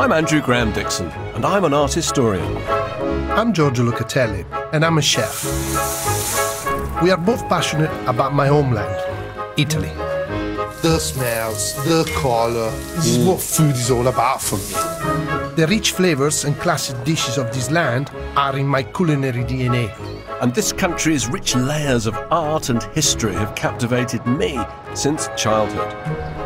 I'm Andrew Graham-Dixon, and I'm an art historian. I'm Giorgio Locatelli, and I'm a chef. We are both passionate about my homeland, Italy. The smells, the colour, this is what food is all about for me. The rich flavours and classic dishes of this land are in my culinary DNA. And this country's rich layers of art and history have captivated me since childhood.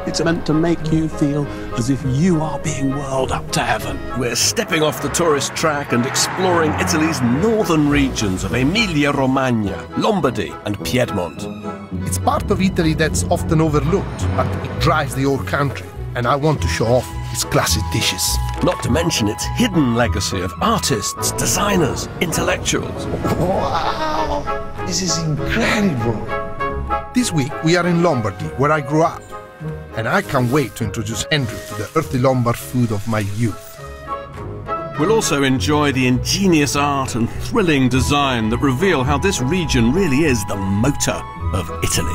It's meant to make you feel as if you are being whirled up to heaven. We're stepping off the tourist track and exploring Italy's northern regions of Emilia-Romagna, Lombardy and Piedmont. It's part of Italy that's often overlooked, but it drives the whole country, and I want to show off its classic dishes. Not to mention its hidden legacy of artists, designers, intellectuals. Wow! This is incredible! This week we are in Lombardy, where I grew up, and I can't wait to introduce Andrew to the earthy Lombard food of my youth. We'll also enjoy the ingenious art and thrilling design that reveal how this region really is the motor of Italy.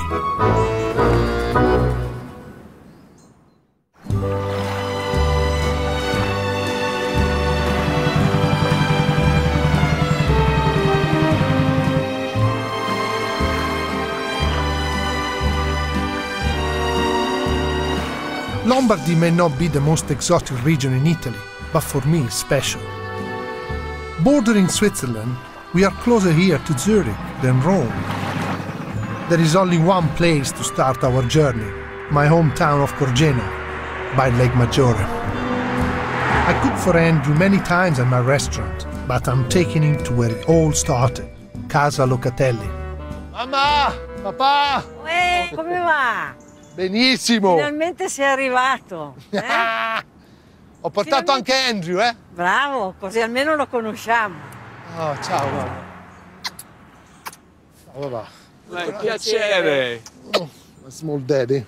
Lombardy may not be the most exotic region in Italy, but for me it's special. Bordering Switzerland, we are closer here to Zurich than Rome. There is only one place to start our journey, my hometown of Corgeno, by Lake Maggiore. I cooked for Andrew many times at my restaurant, but I'm taking him to where it all started, Casa Locatelli. Mamma! Papà! Uè, come va? Benissimo! Finalmente sei arrivato. Ho portato anche Andrew, eh? Bravo, così almeno lo conosciamo. Oh, ciao, papà. Ciao, papà. Piacere. Oh, my small daddy.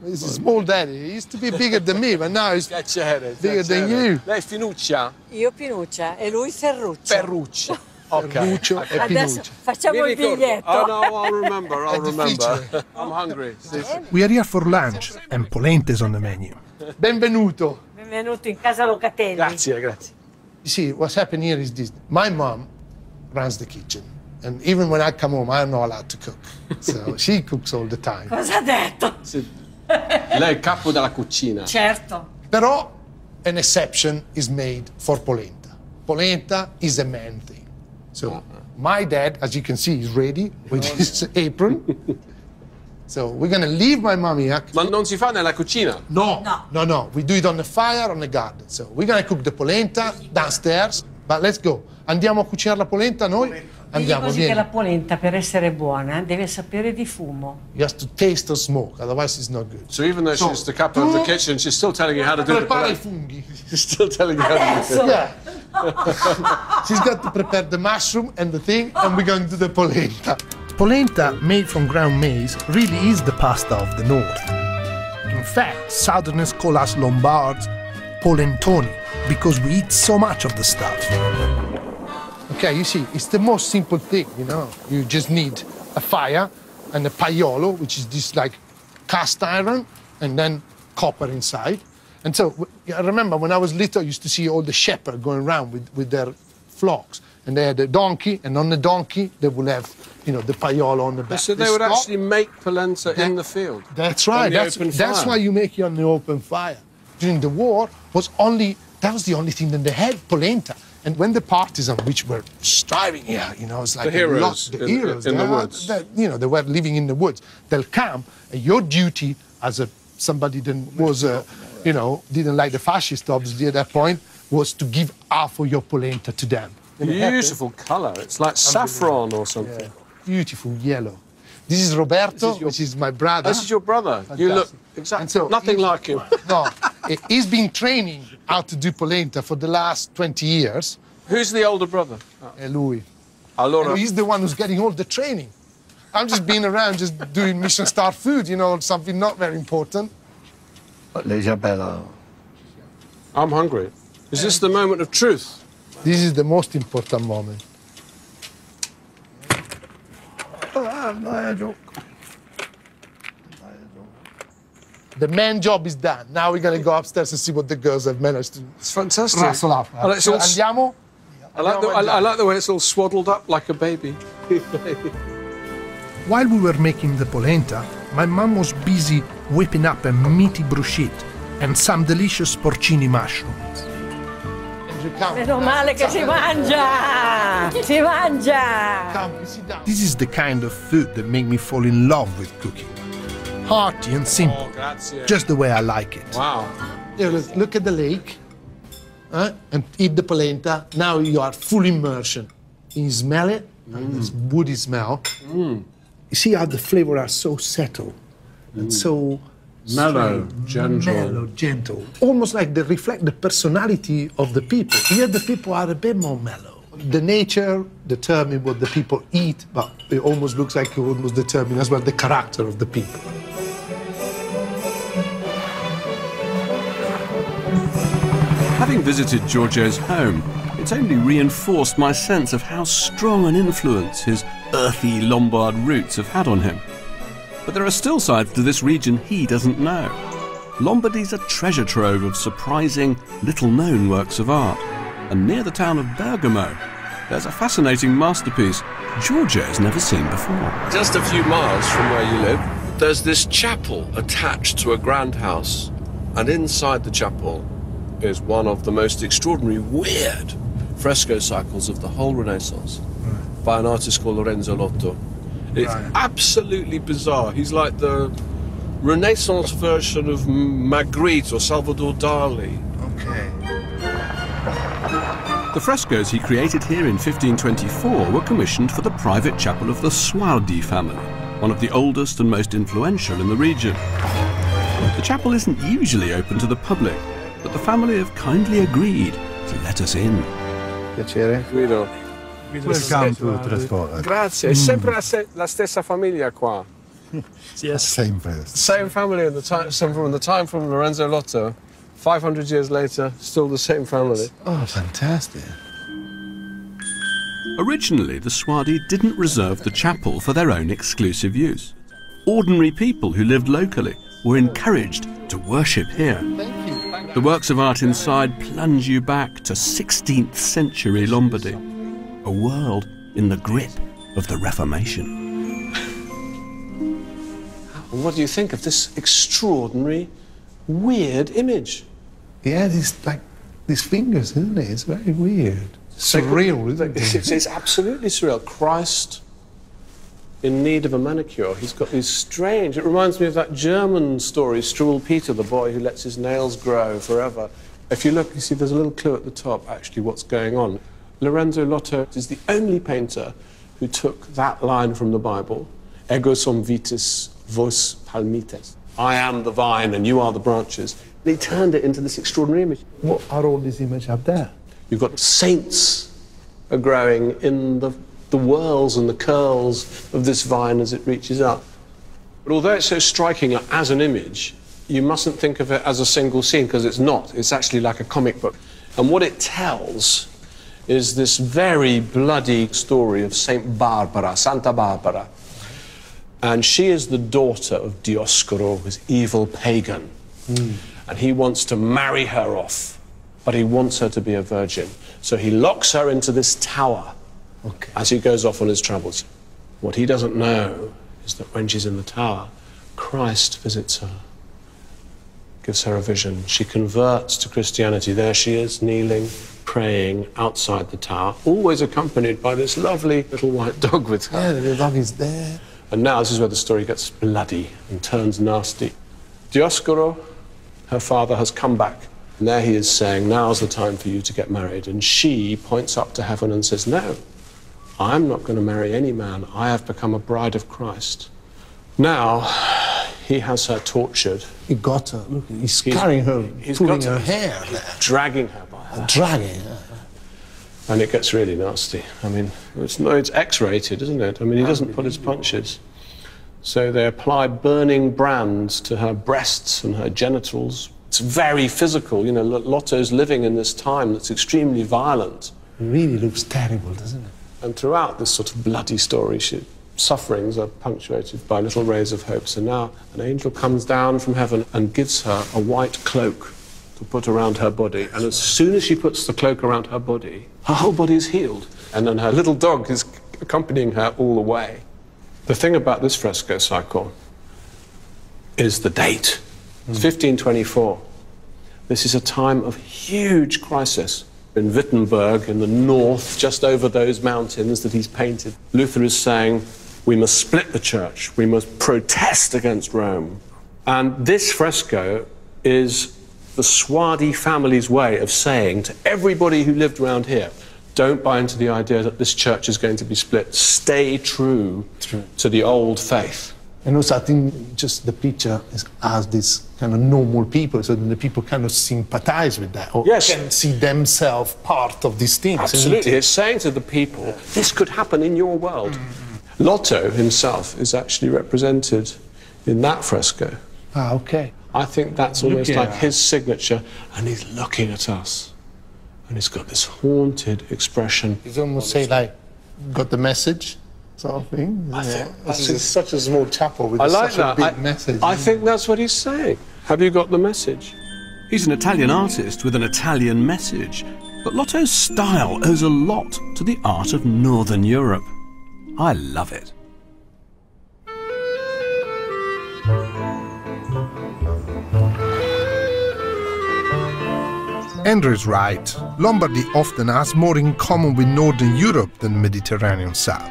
This is small daddy. He used to be bigger than me, but now he's bigger than you. Lei Finuccia? Io Pinuccia e lui Ferruccio. Ferruccio. Ferruccio e Adesso Pinuccia. facciamo il biglietto. Oh no, I'll remember, I'll remember. I'm hungry. We are here for lunch, and polenta is on the menu. Benvenuto. Benvenuto in Casa Locatelli. Grazie, grazie. You see, what's happening here is this. My mom runs the kitchen. And even when I come home, I'm not allowed to cook. So she cooks all the time. Cosa ha detto? Lei è il capo della cucina. Certo. Però an exception is made for polenta. Polenta is a man thing. So my dad, as you can see, is ready with his apron. So we're going to leave my mom here. Ma non si fa nella cucina? No. We do it on the fire, on the garden. So we're going to cook the polenta downstairs. But let's go. Andiamo a cucinare la polenta noi? Andiamo, Così vieni. che la polenta, per essere buona, deve sapere di fumo. You have to taste the smoke, otherwise it's not good. So even though she's the capo of the kitchen, she's still telling you how to do the Prepara i polenta. funghi. She's still telling you how to do it. Yeah. She's got to prepare the mushroom and the thing, and we're going to do the polenta. Polenta, made from ground maize, really is the pasta of the north. In fact, Southerners call us Lombards polentoni, because we eat so much of the stuff. Okay, you see, it's the most simple thing, you know. You just need a fire and a paiolo, which is this like cast iron, and then copper inside. And so, I remember when I was little, I used to see all the shepherds going around with their flocks. And they had a donkey, and on the donkey, they would have, you know, the paiolo on the back. So they would actually make polenta in the field? That's right. That's why you make it on the open fire. During the war, that was the only thing that they had, polenta. And when the partisans, which were striving here, you know, it's like the heroes in the woods. You know, they were living in the woods. They'll come, and your duty as somebody that was, you know, didn't like the fascists, obviously, at that point, was to give half of your polenta to them. Beautiful colour. It's like saffron or something. Yeah. Beautiful yellow. This is Roberto, which is my brother. This is your brother. Fantastic. You look exactly nothing like him. No, he's been training how to do polenta for the last 20 years. Who's the older brother? Lui. Allora. And he's the one who's getting all the training. I'm just being around, just doing Michelin star food, you know, something not very important. I'm hungry. Is this the moment of truth? This is the most important moment. The man job is done. Now we're going to go upstairs and see what the girls have managed to It's fantastic. rustle up. I like, it's all, Andiamo? I like the way it's all swaddled up like a baby. While we were making the polenta, my mum was busy whipping up a meaty bruschetta and some delicious porcini mushrooms. Meno male che si mangia! Si mangia! This is the kind of food that make me fall in love with cooking. Hearty and simple, just the way I like it. Wow. Here, look at the lake and eat the polenta. Now you are full immersion. You smell it, this woody smell. You see how the flavors are so settled and so Mellow, gentle. Mellow, gentle. Almost like they reflect the personality of the people. Here the people are a bit more mellow. The nature determines what the people eat, but it almost looks like it almost determines as well the character of the people. Having visited Giorgio's home, it's only reinforced my sense of how strong an influence his earthy Lombard roots have had on him. But there are still sides to this region he doesn't know. Lombardy's a treasure trove of surprising, little-known works of art. And near the town of Bergamo, there's a fascinating masterpiece Giorgio's never seen before. Just a few miles from where you live, there's this chapel attached to a grand house. And inside the chapel is one of the most extraordinary, weird fresco cycles of the whole Renaissance by an artist called Lorenzo Lotto. It's absolutely bizarre. He's like the Renaissance version of Magritte or Salvador Dali. Okay. The frescoes he created here in 1524 were commissioned for the private chapel of the Suardi family, one of the oldest and most influential in the region. The chapel isn't usually open to the public, but the family have kindly agreed to let us in. Piacere. Guido. Welcome to Trasforma. Grazie. È sempre la stessa famiglia qua. Yes, same place. Same family at the time, from the time from Lorenzo Lotto. 500 years later, still the same family. Oh, fantastic. Originally, the Suardi didn't reserve the chapel for their own exclusive use. Ordinary people who lived locally were encouraged to worship here. The works of art inside plunge you back to 16th century Lombardy, a world in the grip of the Reformation. What do you think of this extraordinary, weird image? Yeah, these fingers, isn't it? It's very weird. Surreal, isn't it? It's absolutely surreal. Christ in need of a manicure. He's got these strange... It reminds me of that German story, Struwwel Peter, the boy who lets his nails grow forever. If you look, you see there's a little clue at the top, actually, what's going on. Lorenzo Lotto is the only painter who took that line from the Bible, Ego sum vitis, vos palmites. I am the vine and you are the branches. And he turned it into this extraordinary image. What are all these images up there? You've got saints are growing in the whorls and the curls of this vine as it reaches up. But although it's so striking as an image, you mustn't think of it as a single scene, because it's not. It's actually like a comic book. And what it tells is this very bloody story of Saint Barbara, Santa Barbara. And she is the daughter of Dioscoro, this evil pagan. And he wants to marry her off, but he wants her to be a virgin. So he locks her into this tower as he goes off on his travels. What he doesn't know is that when she's in the tower, Christ visits her, gives her a vision. She converts to Christianity. There she is, kneeling, praying outside the tower, always accompanied by this lovely little white dog with her. Yeah, the little dog is there. And now this is where the story gets bloody and turns nasty. Dioscoro, her father, has come back. And there he is saying, now's the time for you to get married. And she points up to heaven and says, no, I'm not going to marry any man. I have become a bride of Christ. Now, he has her tortured. He got her. Look, he's carrying her, pulling her hair there. Dragging her by her. Dragging her. And it gets really nasty. I mean, it's X-rated, isn't it? I mean, he doesn't pull his punches. So they apply burning brands to her breasts and her genitals. It's very physical. You know, Lotto's living in this time that's extremely violent. It really looks terrible, doesn't it? And throughout this sort of bloody story, sufferings are punctuated by little rays of hope. So now an angel comes down from heaven and gives her a white cloak to put around her body. And as soon as she puts the cloak around her body, her whole body is healed. And then her little dog is accompanying her all the way. The thing about this fresco cycle is the date. It's 1524. This is a time of huge crisis. In Wittenberg, in the north, just over those mountains that he's painted, Luther is saying, we must split the church, we must protest against Rome. And this fresco is the Suardi family's way of saying to everybody who lived around here, don't buy into the idea that this church is going to be split. Stay true to the old faith. And also, I think just the picture has this kind of normal people, so that the people kind of sympathize with that, or can see themselves part of these things. Absolutely. It's saying to the people, this could happen in your world. Lotto himself is actually represented in that fresco. Ah, okay. I think that's almost like his signature, and he's looking at us. And he's got this haunted expression. He's almost say like, got the message? Sort of thing. This is such a small chapel with such a big message. I think that's what he's saying. Have you got the message? He's an Italian artist with an Italian message, but Lotto's style owes a lot to the art of Northern Europe. I love it. Andrew is right. Lombardy often has more in common with Northern Europe than the Mediterranean South.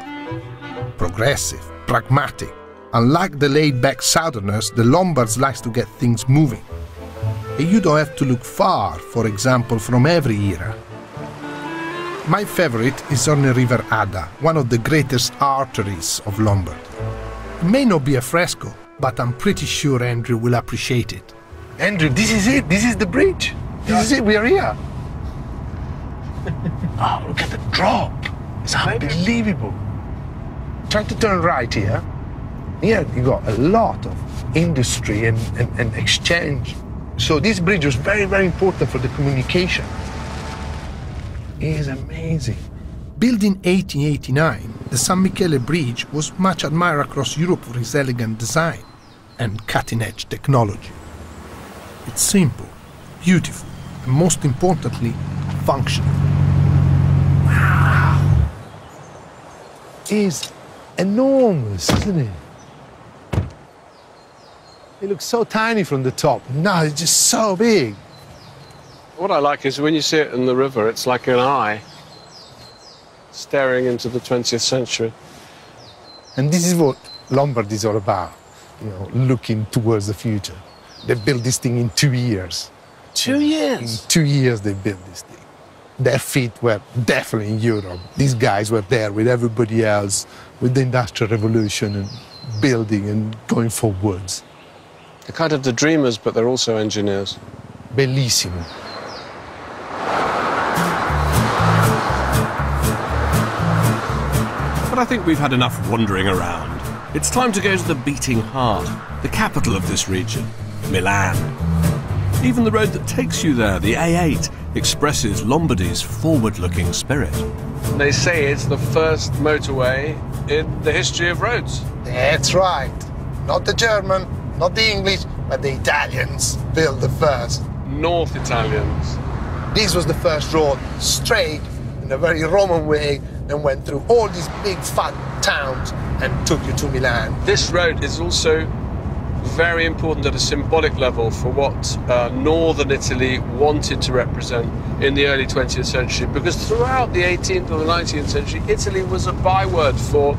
Progressive, pragmatic. Unlike the laid-back Southerners, the Lombards like to get things moving. And you don't have to look far, for example, from every era. My favorite is on the River Adda, one of the greatest arteries of Lombardy. It may not be a fresco, but I'm pretty sure Andrew will appreciate it. Andrew, this is it. This is the bridge. This is it. We are here. Oh, look at the drop. It's unbelievable. Try to turn right here. Here you got a lot of industry and exchange. So this bridge was very, very important for the communication. It is amazing. Built in 1889, the San Michele Bridge was much admired across Europe for its elegant design and cutting-edge technology. It's simple, beautiful, and most importantly, functional. Wow! It is enormous, isn't it? It looks so tiny from the top. No, it's just so big. What I like is when you see it in the river, it's like an eye staring into the 20th century. And this is what Lombardy is all about, you know, looking towards the future. They built this thing in 2 years. 2 years? In 2 years they built this thing. Their feet were definitely in Europe. These guys were there with everybody else, with the Industrial Revolution and building and going forwards. They're kind of the dreamers, but they're also engineers. Bellissimo. But I think we've had enough wandering around. It's time to go to the beating heart, the capital of this region, Milan. Even the road that takes you there, the A8, expresses Lombardy's forward-looking spirit. They say it's the first motorway in the history of roads. That's right. Not the German, not the English, but the Italians built the first. North Italians. This was the first road, straight, in a very Roman way, and went through all these big fat towns and took you to Milan. This road is also very important at a symbolic level for what northern Italy wanted to represent in the early 20th century, because throughout the 18th or the 19th century, Italy was a byword for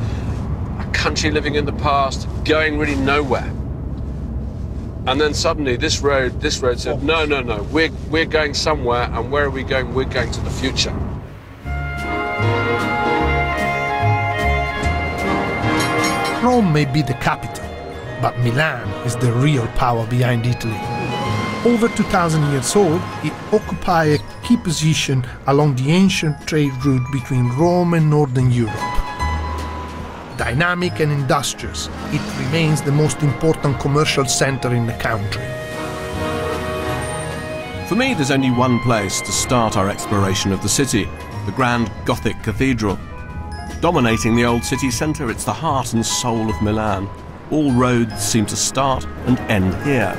a country living in the past, going really nowhere. And then suddenly this road said, no, we're going somewhere, and where are we going? We're going to the future. Rome may be the capital, but Milan is the real power behind Italy. Over 2,000 years old, it occupies a key position along the ancient trade route between Rome and Northern Europe. Dynamic and industrious, it remains the most important commercial center in the country. For me, there's only one place to start our exploration of the city, the grand Gothic cathedral. Dominating the old city centre, it's the heart and soul of Milan. All roads seem to start and end here.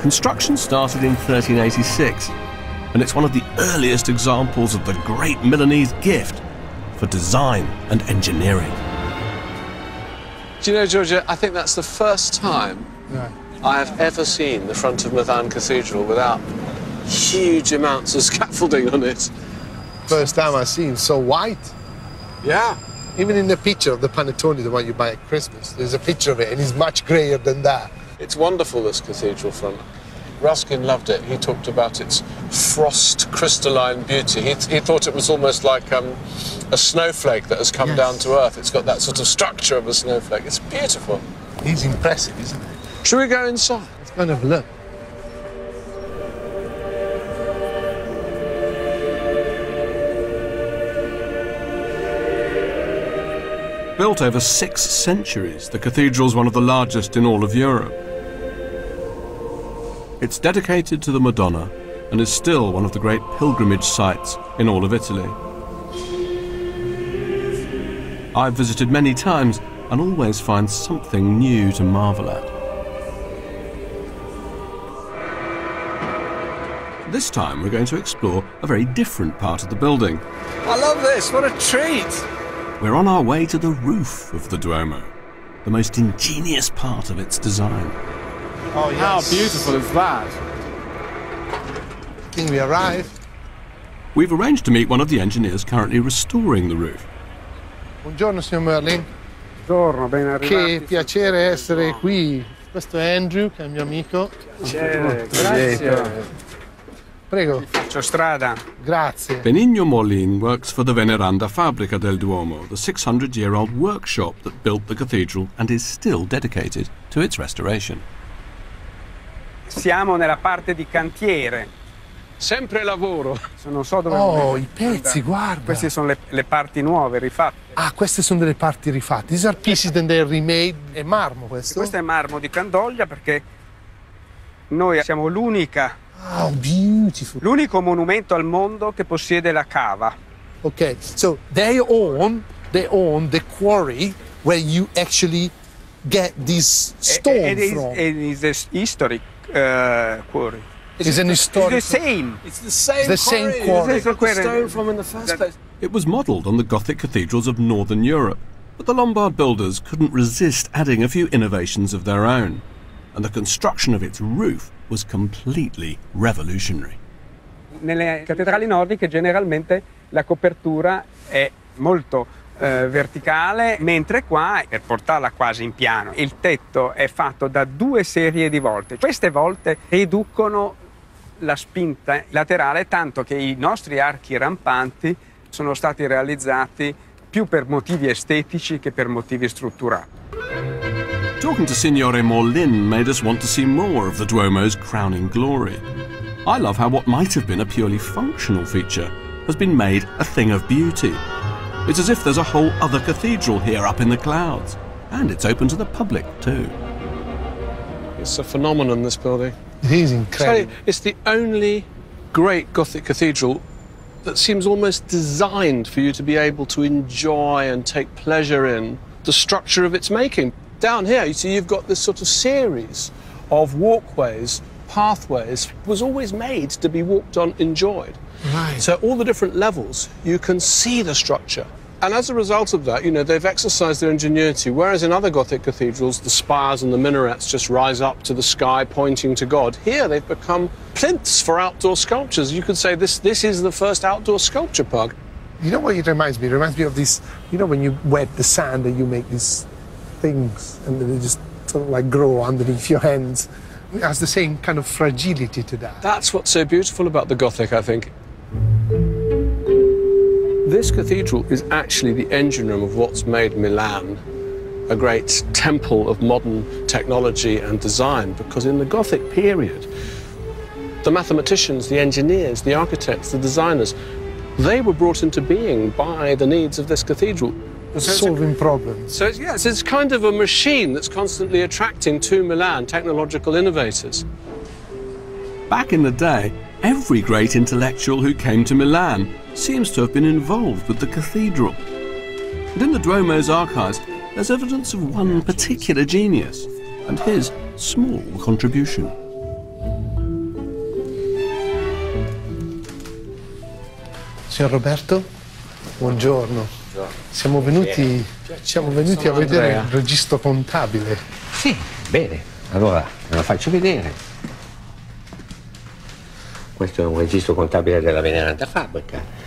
Construction started in 1386, and it's one of the earliest examples of the great Milanese gift for design and engineering. Do you know, Giorgio, I think that's the first time I have ever seen the front of Milan Cathedral without huge amounts of scaffolding on it. First time I've seen so white. Yeah. Even in the picture of the panettone, the one you buy at Christmas, there's a picture of it, and it's much grayer than that. It's wonderful, this cathedral front. Ruskin loved it. He talked about its frost crystalline beauty. He thought it was almost like a snowflake that has come down to earth. It's got that sort of structure of a snowflake. It's beautiful. It's impressive, isn't it? Should we go inside? Let's go and have a look. Built over 6 centuries, the cathedral's one of the largest in all of Europe. It's dedicated to the Madonna and is still one of the great pilgrimage sites in all of Italy. I've visited many times and always find something new to marvel at. This time we're going to explore a very different part of the building. I love this. What a treat. We're on our way to the roof of the Duomo, the most ingenious part of its design. Oh, yes. How beautiful is that? I think we arrived. We've arranged to meet one of the engineers currently restoring the roof. Buongiorno, signor Merlin. Buongiorno, ben arrivati. Che piacere essere qui. Questo è Andrew, che è il mio amico. Grazie. Prego. Faccio strada. Grazie. Benigno Morlin works for the Veneranda Fabbrica del Duomo, the 600-year-old workshop that built the cathedral and is still dedicated to its restoration. Siamo nella parte di cantiere. Sempre lavoro. Non so dove. Oh, i pezzi, guarda. Queste sono le parti nuove, rifatte. Ah, queste sono delle parti rifatte. These are pieces that they remade. È marmo questo? Questo è marmo di Candoglia perché noi siamo Oh, beautiful. l'unico monumento al mondo che possiede la cava. Okay, so they own the quarry where you actually get this stone from. It is a historic quarry. It's an historic. It's the same. It's the same The same quarry. They got the stone from in the first place. It was modelled on the Gothic cathedrals of northern Europe, but the Lombard builders couldn't resist adding a few innovations of their own, and the construction of its roof was completely revolutionary. Nelle cattedrali nordiche generalmente la copertura è molto verticale, mentre qua, per portarla quasi in piano, il tetto è fatto da 2 serie di volte. Queste volte riducono la spinta laterale, tanto che i nostri archi rampanti sono stati realizzati più per motivi estetici che per motivi strutturali. Talking to Signore Morlin made us want to see more of the Duomo's crowning glory. I love how what might have been a purely functional feature has been made a thing of beauty. It's as if there's a whole other cathedral here up in the clouds, and it's open to the public too. It's a phenomenon, this building. It is incredible. It's the only great Gothic cathedral that seems almost designed for you to be able to enjoy and take pleasure in the structure of its making. Down here, you see, you've got this sort of series of walkways, pathways, was always made to be walked on, enjoyed. Right. So all the different levels, you can see the structure. And as a result of that, you know, they've exercised their ingenuity, whereas in other Gothic cathedrals, the spires and the minarets just rise up to the sky, pointing to God. Here, they've become plinths for outdoor sculptures. You could say this is the first outdoor sculpture park. You know what it reminds me? It reminds me of this, you know, when you wet the sand and you make these things and they just sort of like grow underneath your hands. It has the same kind of fragility to that. That's what's so beautiful about the Gothic, I think. This cathedral is actually the engine room of what's made Milan a great temple of modern technology and design, because in the Gothic period, the mathematicians, the engineers, the architects, the designers, they were brought into being by the needs of this cathedral. Solving problems. So yes, it's kind of a machine that's constantly attracting to Milan technological innovators. Back in the day, every great intellectual who came to Milan seems to have been involved with the cathedral. And in the Duomo's archives, there's evidence of one particular genius and his small contribution. Signor Roberto, buongiorno. Siamo venuti a vedere il registro contabile. Sì, bene. Allora, me lo faccio vedere. Questo è un registro contabile della veneranda fabbrica.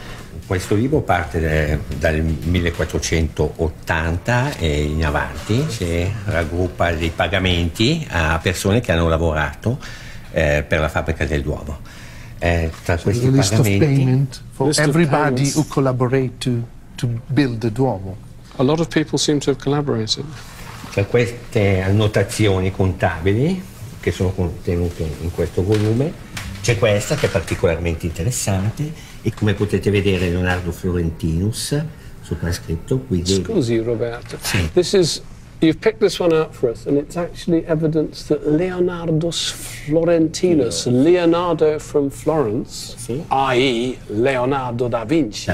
Questo libro parte dal 1480 e in avanti, si raggruppa dei pagamenti a persone che hanno lavorato per la fabbrica del Duomo. Tra questi list of pagamenti, payment for everybody who collaborate to build the Duomo. A lot of people seem to have collaborated. tra queste annotazioni contabili che sono contenute in questo volume c'è questa che è particolarmente interessante e come potete vedere Leonardo Florentinus sopra scritto qui. Scusi Roberto, sì. This is, you've picked this one out for us and it's actually evidence that Leonardus Florentinus, Leonardo from Florence, sì. i.e. Leonardo da Vinci,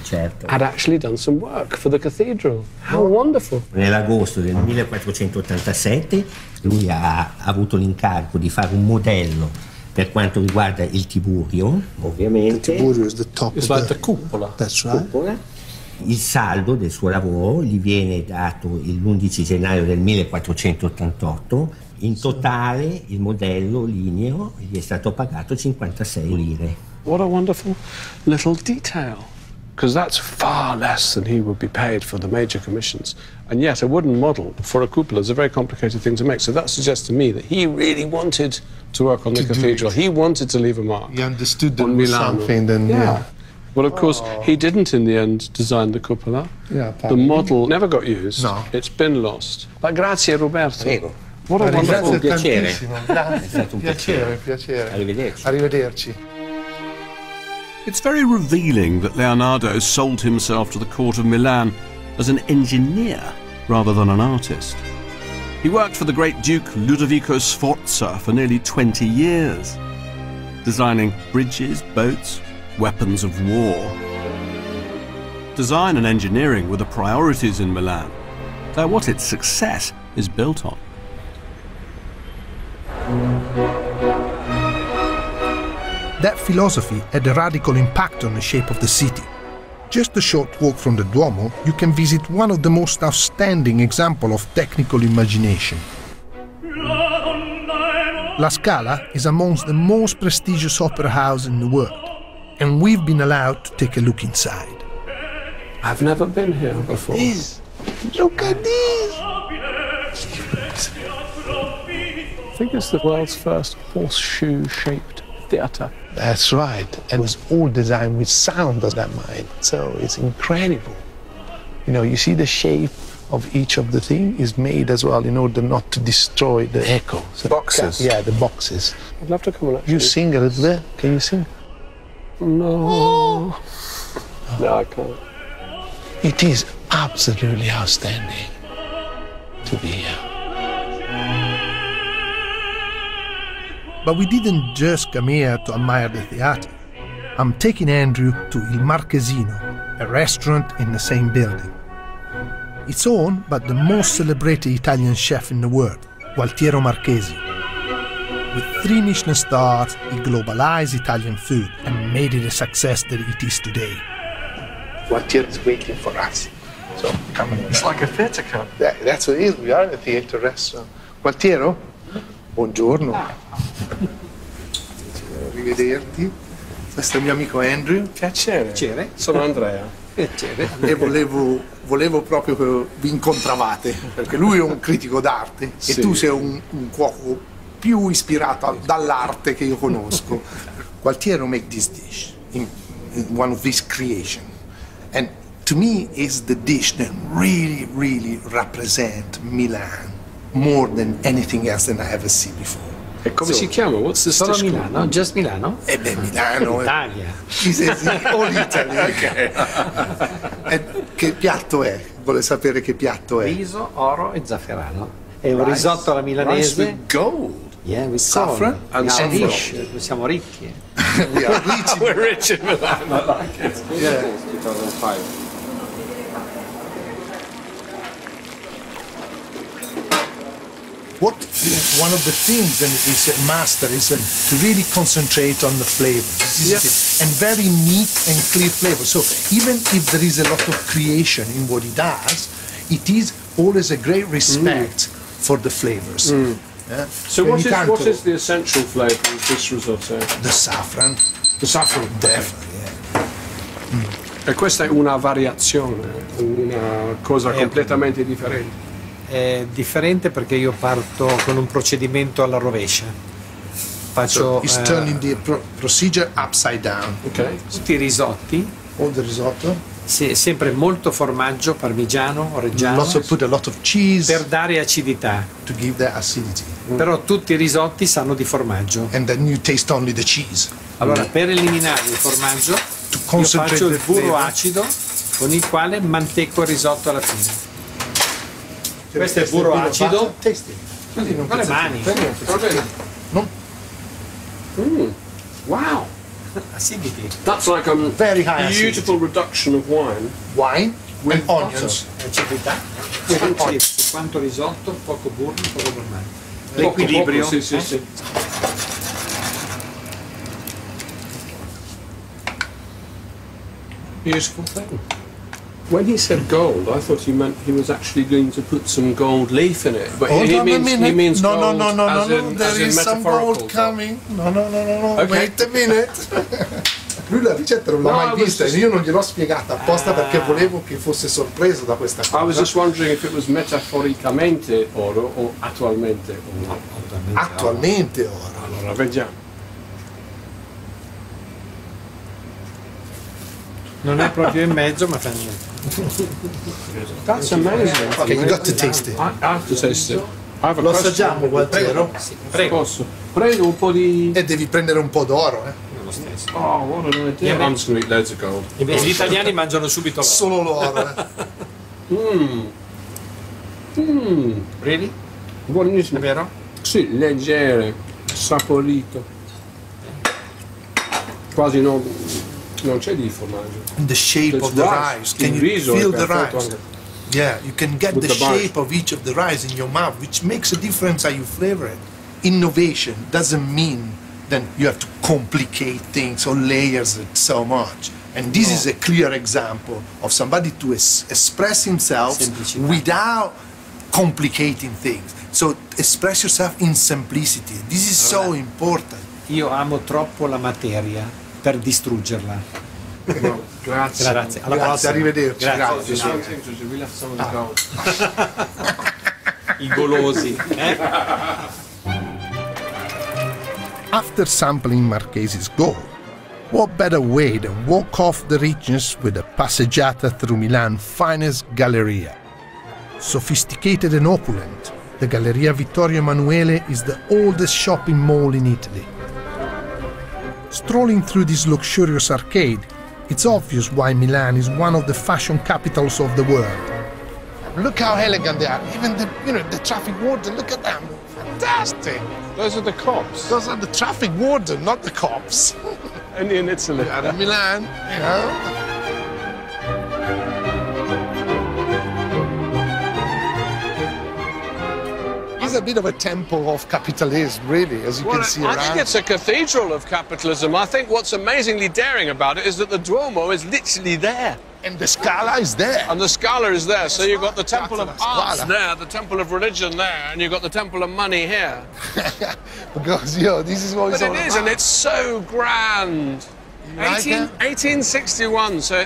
Certo, had actually done some work for the cathedral. How wonderful. Nell'agosto del 1487 lui ha avuto l'incarico di fare un modello per quanto riguarda il Tiburio, ovviamente. The Tiburio is the top It's of like the cupola. That's right. Il saldo del suo lavoro gli viene dato l'11 gennaio del 1488. In totale il modello ligneo gli è stato pagato 56 lire. What a wonderful little detail. Because that's far less than he would be paid for the major commissions. And yet a wooden model for a cupola is a very complicated thing to make. So that suggests to me that he really wanted to work on the cathedral. He wanted to leave a mark. He understood there on was Milano. something then, yeah. Well, of course, he didn't in the end design the cupola. Yeah, the model never got used. No. It's been lost. But grazie Roberto. Prego. What a wonderful piacere. Grazie. È stato un Piacere. Arrivederci. Arrivederci. It's very revealing that Leonardo sold himself to the court of Milan as an engineer rather than an artist. He worked for the great Duke Ludovico Sforza for nearly 20 years, designing bridges, boats, weapons of war. Design and engineering were the priorities in Milan. They're what its success is built on. That philosophy had a radical impact on the shape of the city. Just a short walk from the Duomo, you can visit one of the most outstanding examples of technical imagination. La Scala is amongst the most prestigious opera houses in the world, and we've been allowed to take a look inside. I've never been here before. Look at this! I think it's the world's first horseshoe-shaped theatre. That's right. And it was all designed with sound of that mind. So it's incredible. You know, you see the shape of each of the thing is made as well in order not to destroy the echo. So Boxes. Yeah, the boxes. I'd love to come and actually... You sing a little bit. Can you sing? No. No, I can't. It is absolutely outstanding to be here. But we didn't just come here to admire the theatre. I'm taking Andrew to Il Marchesino, a restaurant in the same building. It's owned by the most celebrated Italian chef in the world, Gualtiero Marchesi. With 3 Michelin stars, he globalized Italian food and made it a success that it is today. Gualtiero is waiting for us. So come on. It's like a theatre club. That's what it is. We are in a theatre restaurant. Gualtiero? Buongiorno. Arrivederti. Questo è il mio amico Andrew. Piacere. Sono Andrea. Piacere. E volevo proprio che vi incontravate, perché lui è un critico d'arte e tu sei un cuoco più ispirato dall'arte che io conosco. Gualtiero make this dish in one of his creation. And to me is the dish that really represent Milan more than anything else that I ever seen before. E come si chiama? What's this Solo dish Milano? called? Just Milano? Milano. Italia. He says all Italy. Okay. E che piatto è? Vuole sapere che piatto è? Riso, oro e zafferano. È un risotto alla Rice milanese. with gold. Yeah, with Saffron and saffron. saffron. Siamo ricchi. We are rich. We're rich in Milan. I like it. Yeah. 2005. One of the things and is a master is to really concentrate on the flavor. And very neat and clear flavor. So even if there is a lot of creation in what he does, it is always a great respect for the flavors. So what is the essential flavour of this risotto? The saffron. The saffron, definitely. E questa è una variazione, una cosa completamente differente. È differente perché io parto con un procedimento alla rovescia. Faccio He's turning the procedure upside down. Okay. Tutti i risotti. All the risotto. Sempre molto formaggio, parmigiano, reggiano. Also put a lot of cheese per dare acidità. To give the acidity. Però tutti i risotti sanno di formaggio. And then you taste only the cheese. Allora, per eliminare il formaggio, io faccio il burro acido con il quale mantecco il risotto alla fine. Questo è il burro acido. Con le mani. Wow. Acidity. That's like a very high beautiful reduction of wine. Wine with onions. Acidità. Su quanto risotto, poco burro, poco formaggio. L'equilibrio. Sì. Beautiful thing. When he said gold, I thought he meant he was actually going to put some gold leaf in it. But he means no, gold no. There is some gold coming. No. Okay. Wait a minute. Lui la ricetta non l'ha mai vista e io non gliel'ho spiegata apposta perché volevo che fosse sorpreso da questa cosa. I was just wondering if it was metaforicamente oro o attualmente oro. Attualmente oro. Allora, vediamo. Non è proprio in mezzo, ma fa niente. That's amazing. Okay, you got to taste it. I have to taste it. Lo assaggiamo, Gualtiero? Prego. Posso? Prendo un po' di... E devi prendere un po' d'oro, Lo stesso. Oh, what an idea. I'm just going to eat loads of gold. Gli italiani mangiano subito l'oro. Solo l'oro. Really? Buonissimo. È vero? Sì, leggere, saporito. Quasi non c'è di formaggio. The shape of the rice. Can you feel the rice? Yeah, you can get the shape of each of the rice in your mouth, which makes a difference how you flavor it. Innovation doesn't mean then you have to complicate things or layers it so much. And this is a clear example of somebody to express himself without complicating things. So express yourself in simplicity. This is so important. Io amo troppo la materia per distruggerla. No, grazie. Alla prossima. Arrivederci. Grazie. I golosi. After sampling Marchese's gold, what better way than walk off the Regis with a passeggiata through Milan's finest galleria? Sophisticated and opulent, the Galleria Vittorio Emanuele is the oldest shopping mall in Italy. Strolling through this luxurious arcade, it's obvious why Milan is one of the fashion capitals of the world. Look how elegant they are. Even the traffic warden, look at them. Fantastic. Those are the cops. Those are the traffic warden, not the cops. And in Italy. Yeah, in Milan, you know. It's a bit of a temple of capitalism, really, as you can see around. I think it's a cathedral of capitalism. I think what's amazingly daring about it is that the Duomo is literally there. And the Scala is there. And the Scala is there. So you've got the Temple of Arts there, the Temple of Religion there, and you've got the Temple of Money here. Because, this is what it's all about. But it is, and it's so grand. 1861, so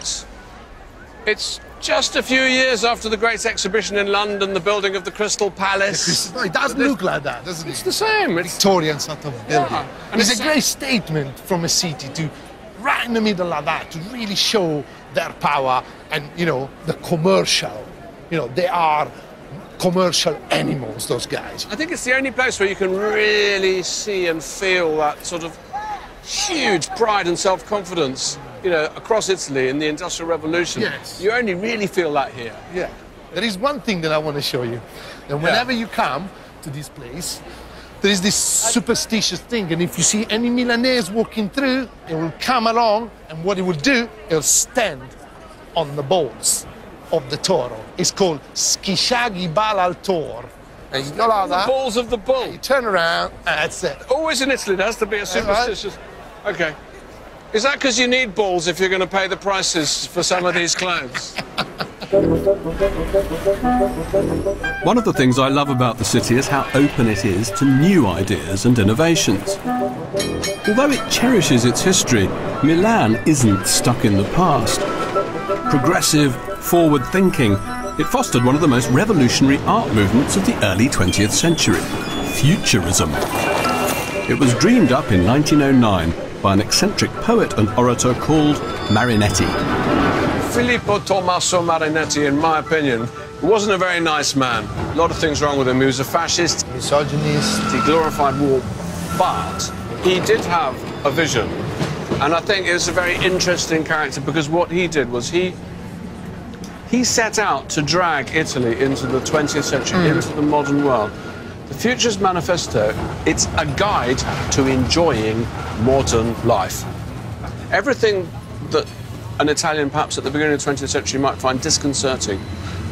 it's just a few years after the Great Exhibition in London, the building of the Crystal Palace. No, it does look like that, doesn't it? It's the same. It's Victorian sort of building. Yeah. And it's a great statement from a city to, right in the middle like that, to really show their power and, the commercial. They are commercial animals, those guys. I think it's the only place where you can really see and feel that sort of huge pride and self-confidence, across Italy in the Industrial Revolution. Yes. You only really feel that here. Yeah. There is one thing that I want to show you. And whenever you come to this place, there is this superstitious thing. And if you see any Milanese walking through, it will come along, and what it will do, it will stand on the balls of the toro. It's called Schisciaghi Bal al Tor. And you go like that. Balls of the bull. You turn around, and that's it. Always in Italy, there has to be a superstitious... Okay. Is that because you need balls if you're going to pay the prices for some of these clothes? One of the things I love about the city is how open it is to new ideas and innovations. Although it cherishes its history, Milan isn't stuck in the past. Progressive, forward-thinking, it fostered one of the most revolutionary art movements of the early 20th century, Futurism. It was dreamed up in 1909 by an eccentric poet and orator called Marinetti. Filippo Tommaso Marinetti, in my opinion, wasn't a very nice man. A lot of things wrong with him. He was a fascist, Misogynist. he glorified war, but he did have a vision. And I think it's a very interesting character because what he did was he set out to drag Italy into the 20th century, into the modern world. The Futurist Manifesto, it's a guide to enjoying modern life. Everything that an Italian, perhaps at the beginning of the 20th century, might find disconcerting,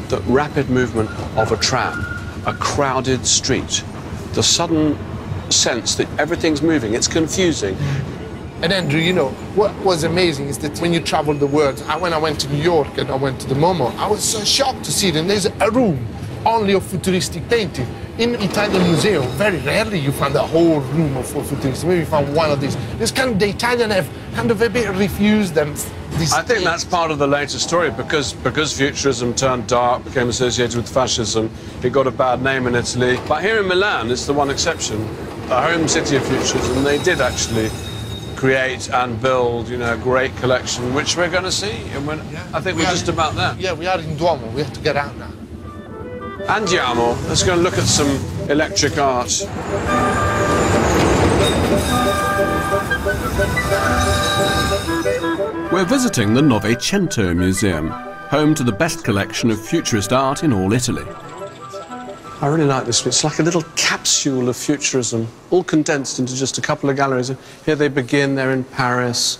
the rapid movement of a tram, a crowded street, the sudden sense that everything's moving, it's confusing. And Andrew, you know, what was amazing is that when you travel the world, when I went to New York and I went to the MoMA, I was so shocked to see it. And there's a room only of futuristic painting. In Italian museum, very rarely you find a whole room of futuristic. Maybe you found one of these. This kind of, the Italian have kind of a bit refused them. I think that's part of the later story because Futurism turned dark, became associated with fascism. It got a bad name in Italy. But here in Milan, it's the one exception. The home city of Futurism, they did actually create and build, you know, a great collection, which we're going to see. And I think we're just about there. Yeah, we are in Duomo. We have to get out now. Andiamo. Let's go and look at some electric art. We're visiting the Novecento Museum, home to the best collection of Futurist art in all Italy. I really like this. It's like a little capsule of Futurism, all condensed into just a couple of galleries. Here they begin, they're in Paris,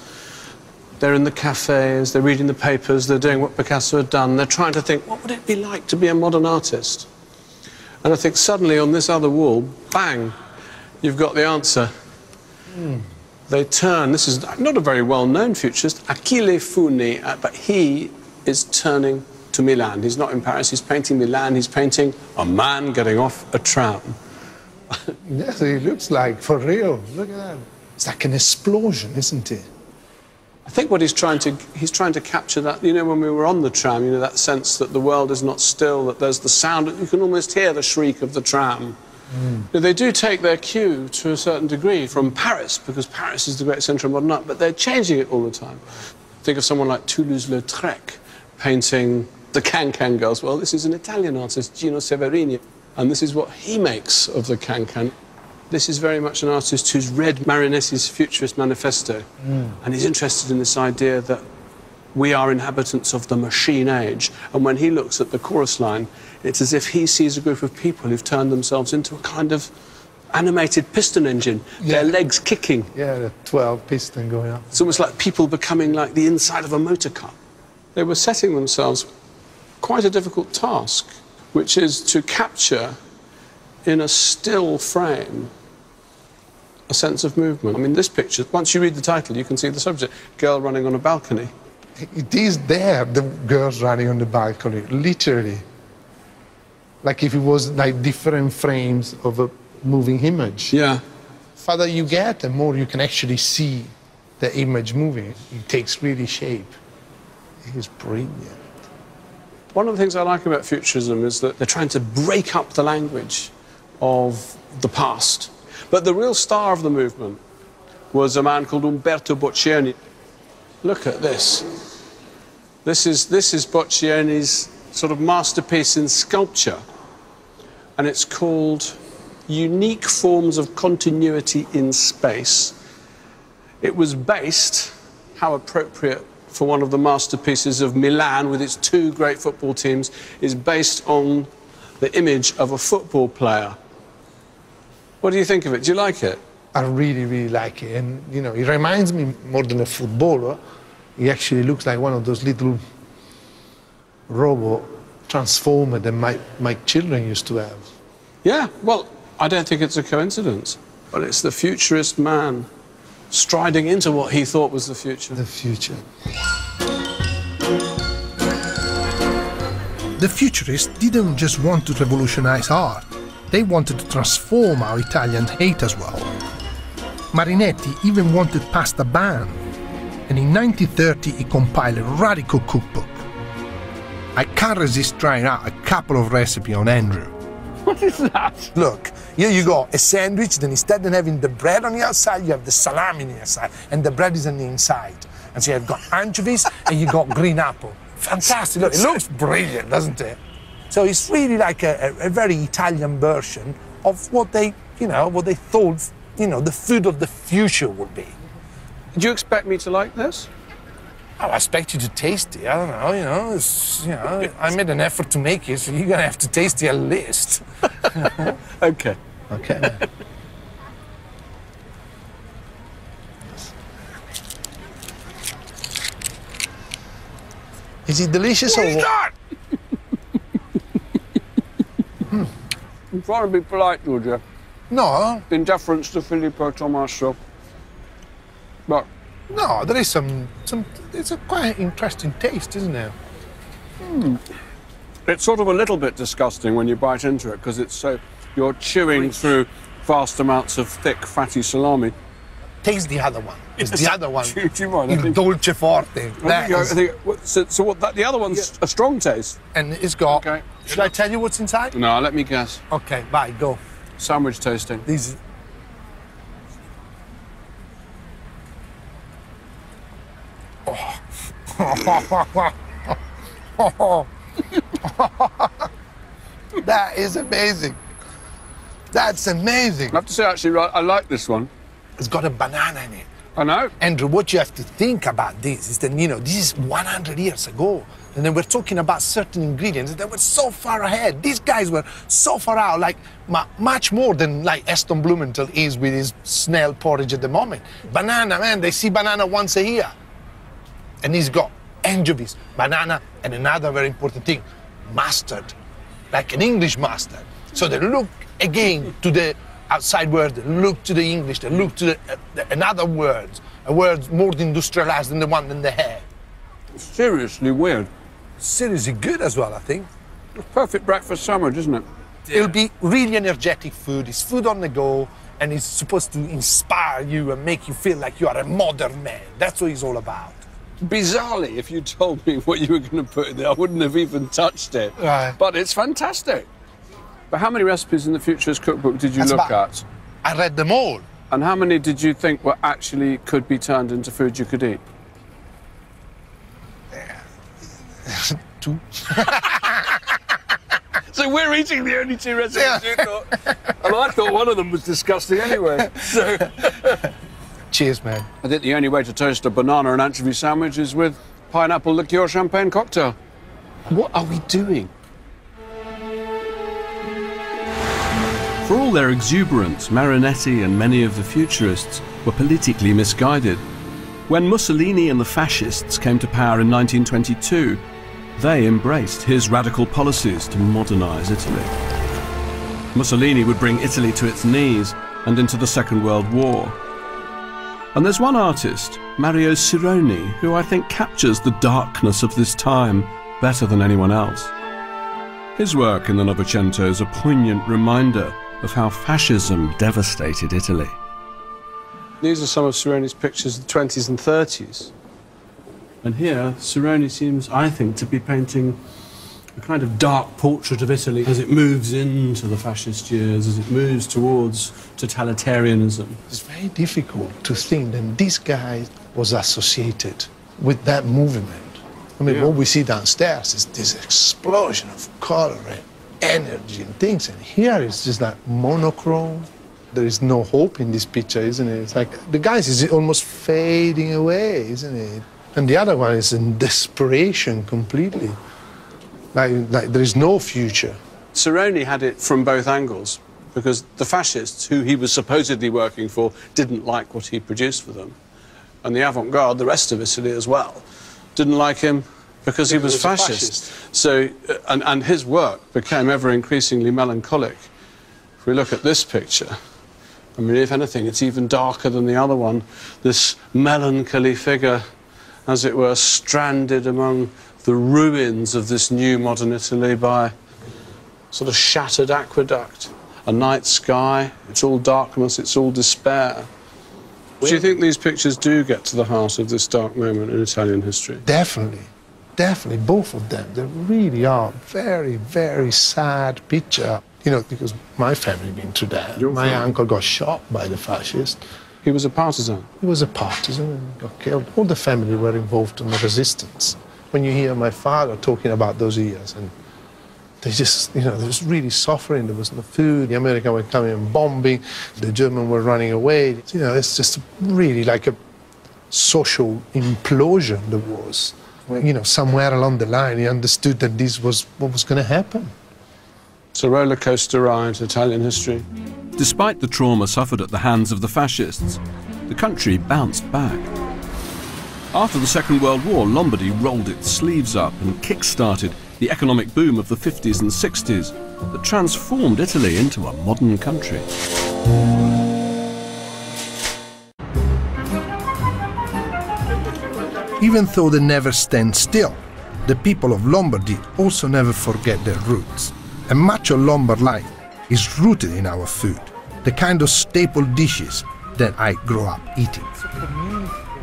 they're in the cafes, they're reading the papers, they're doing what Picasso had done. They're trying to think, what would it be like to be a modern artist? And I think suddenly on this other wall, bang, you've got the answer. They turn, this is not a very well-known futurist, Achille Funi, but he is turning to Milan. He's not in Paris, he's painting Milan, he's painting a man getting off a tram. Yes, it looks like, for real. Look at that. It's like an explosion, isn't it? I think what he's trying to capture that, you know, when we were on the tram, you know, that sense that the world is not still, that there's the sound, you can almost hear the shriek of the tram. They do take their cue to a certain degree from Paris, because Paris is the great centre of modern art, but they're changing it all the time. Think of someone like Toulouse-Lautrec painting the Can-Can girls. Well, this is an Italian artist, Gino Severini, and this is what he makes of the Can-Can. This is very much an artist who's read Marinetti's Futurist Manifesto, and he's interested in this idea that we are inhabitants of the machine age. And when he looks at the chorus line, it's as if he sees a group of people who've turned themselves into a kind of animated piston engine, their legs kicking. Yeah, the 12 piston going up. It's almost like people becoming like the inside of a motor car. They were setting themselves quite a difficult task, which is to capture in a still frame a sense of movement. I mean, this picture, once you read the title, you can see the subject, girl running on a balcony. It is there, the girls running on the balcony, literally. Like if it was like different frames of a moving image. Yeah. The farther you get, the more you can actually see the image moving. It takes really shape. It is brilliant. One of the things I like about Futurism is that they're trying to break up the language of the past. But the real star of the movement was a man called Umberto Boccioni. Look at this. This is Boccioni's sort of masterpiece in sculpture, and it's called Unique Forms of Continuity in Space. It was based, how appropriate for one of the masterpieces of Milan with its two great football teams, is based on the image of a football player. What do you think of it? Do you like it? I really, really like it. And, you know, it reminds me more than a footballer. He actually looks like one of those little robot transformers that my children used to have. Yeah, well, I don't think it's a coincidence. But it's the futurist man striding into what he thought was the future. The future. The futurists didn't just want to revolutionize art, they wanted to transform how Italians ate as well. Marinetti even wanted pasta banned, and in 1930 he compiled a radical cookbook. I can't resist trying out a couple of recipes on Andrew. What is that? Look, here you got a sandwich, then instead of having the bread on the outside, you have the salami on the outside, and the bread is on the inside. And so you've got anchovies and you got green apple. Fantastic, look, it looks brilliant, doesn't it? So it's really like a very Italian version of what they, what they thought, the food of the future would be. Did you expect me to like this? I expect you to taste it. I don't know, I made an effort to make it, so you're gonna have to taste it at least. Okay. Okay. Is it delicious or what? I'm trying to be polite, Georgia. No. In deference to Filippo Tommaso. But no, there is some. It's a quite interesting taste, isn't it? It's sort of a little bit disgusting when you bite into it because it's so you're chewing through vast amounts of thick, fatty salami. Taste the other one. It's the other one. Do you mind? Il dolce forte. So what? The other one's a strong taste. And it's got. Okay. Should I tell you what's inside? No, let me guess. Okay, bye. Go. Sandwich toasting. These. That is amazing. That's amazing. I have to say, actually, I like this one. It's got a banana in it. I know. Andrew, what you have to think about this is that, this is 100 years ago. And then we're talking about certain ingredients that were so far ahead. These guys were so far out, like much more than like Aston Blumenthal is with his snail porridge at the moment. Banana, man, they see banana once a year. And he's got anchovies, banana, and another very important thing, mustard, like an English mustard. So they look again to the outside world, they look to the English, they look to another words, a word more industrialized than the one that they have. Seriously weird. Seriously good as well, I think. It's perfect breakfast sandwich, isn't it? It'll be really energetic food. It's food on the go, and it's supposed to inspire you and make you feel like you are a modern man. That's what it's all about. Bizarrely, if you told me what you were going to put in there, I wouldn't have even touched it. Right. But it's fantastic. But how many recipes in the Futurist Cookbook did you look at? I read them all. And how many did you think were actually could be turned into food you could eat? 2. So we're eating the only 2 recipes you thought. And I thought one of them was disgusting anyway. So. Cheers, man. I think the only way to toast a banana and anchovy sandwich is with pineapple liqueur champagne cocktail. What are we doing? For all their exuberance, Marinetti and many of the futurists were politically misguided. When Mussolini and the fascists came to power in 1922, they embraced his radical policies to modernize Italy. Mussolini would bring Italy to its knees and into the Second World War. And there's one artist, Mario Cironi, who I think captures the darkness of this time better than anyone else. His work in the Novecento is a poignant reminder of how fascism devastated Italy. These are some of Cironi's pictures of the 20s and 30s. And here, Cironi seems, I think, to be painting a kind of dark portrait of Italy as it moves into the fascist years, as it moves towards totalitarianism. It's very difficult to think that this guy was associated with that movement. I mean, what we see downstairs is this explosion of color and energy and things, and here it's just like monochrome. There is no hope in this picture, isn't it? It's like the guy is almost fading away, isn't it? And the other one is in desperation completely. Like there is no future. Cironi had it from both angles, because the fascists, who he was supposedly working for, didn't like what he produced for them. And the avant-garde, the rest of Italy as well, didn't like him because he was fascist. So, and his work became ever increasingly melancholic we look at this picture, I mean, if anything, it's even darker than the other one. This melancholy figure, as it were, stranded among the ruins of this new modern Italy by sort of shattered aqueduct, a night sky, it's all darkness, it's all despair. Do you think these pictures do get to the heart of this dark moment in Italian history? Definitely. Definitely, both of them. They really are very, very sad picture. You know, because my family been through that. My uncle got shot by the fascists. He was a partisan? He was a partisan and got killed. All the family were involved in the resistance. When you hear my father talking about those years, and they just, you know, they was really suffering. There was no food. The Americans were coming and bombing. The Germans were running away. You know, it's just really like a social implosion there was. You know, somewhere along the line, he understood that this was what was going to happen. It's a roller coaster ride, Italian history. Despite the trauma suffered at the hands of the fascists, the country bounced back. After the Second World War, Lombardy rolled its sleeves up and kick-started the economic boom of the 50s and 60s that transformed Italy into a modern country. Even though they never stand still, the people of Lombardy also never forget their roots. And much of Lombard life is rooted in our food, the kind of staple dishes that I grew up eating.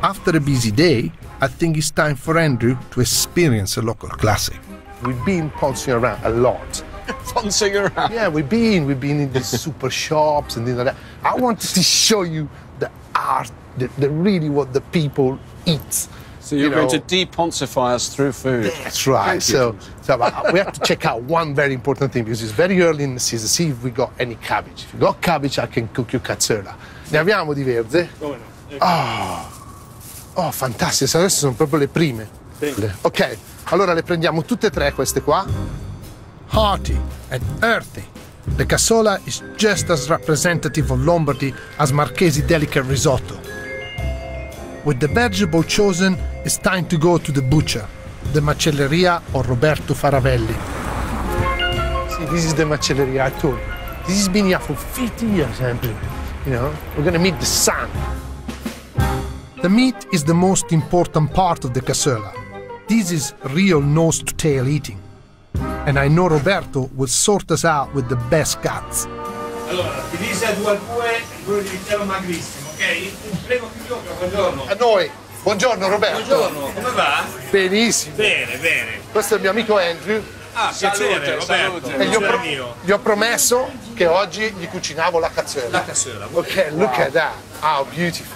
After a busy day, I think it's time for Andrew to experience a local classic. We've been pouncing around a lot. Pouncing around? Yeah, we've been in these super shops and things like that. I wanted to show you the art, the really what the people eat. So you're going to de-poncify us through food. That's right. So we have to check out one very important thing, because it's very early in the season. See if we got any cabbage. If you got cabbage, I can cook you cazzola. Ne abbiamo di verde? Come no? Oh, fantastico. Adesso sono proprio le prime. Sì. Ok, allora le prendiamo tutte e tre queste qua. Hearty and earthy. The cassola is just as representative of Lombardy as Marchesi delicate risotto. With the vegetable chosen, it's time to go to the butcher, the macelleria of Roberto Faravelli. See, this is the macelleria I told you. This has been here for 50 years, Andrew. You know, we're gonna meet the sun. The meat is the most important part of the cassola. This is real nose-to-tail eating. And I know Roberto will sort us out with the best cuts. Allora, divisa 2 al 2, quello di vitello magrissimo, ok? Prego chi gioca, buongiorno. A noi. Buongiorno Roberto. Buongiorno, come va? Benissimo. Bene, bene. Questo è il mio amico Andrew. Ah, piacere, Roberto. E gli ho promesso che oggi gli cucinavo la cazzola. La cassola. Ok, look at that. How beautiful.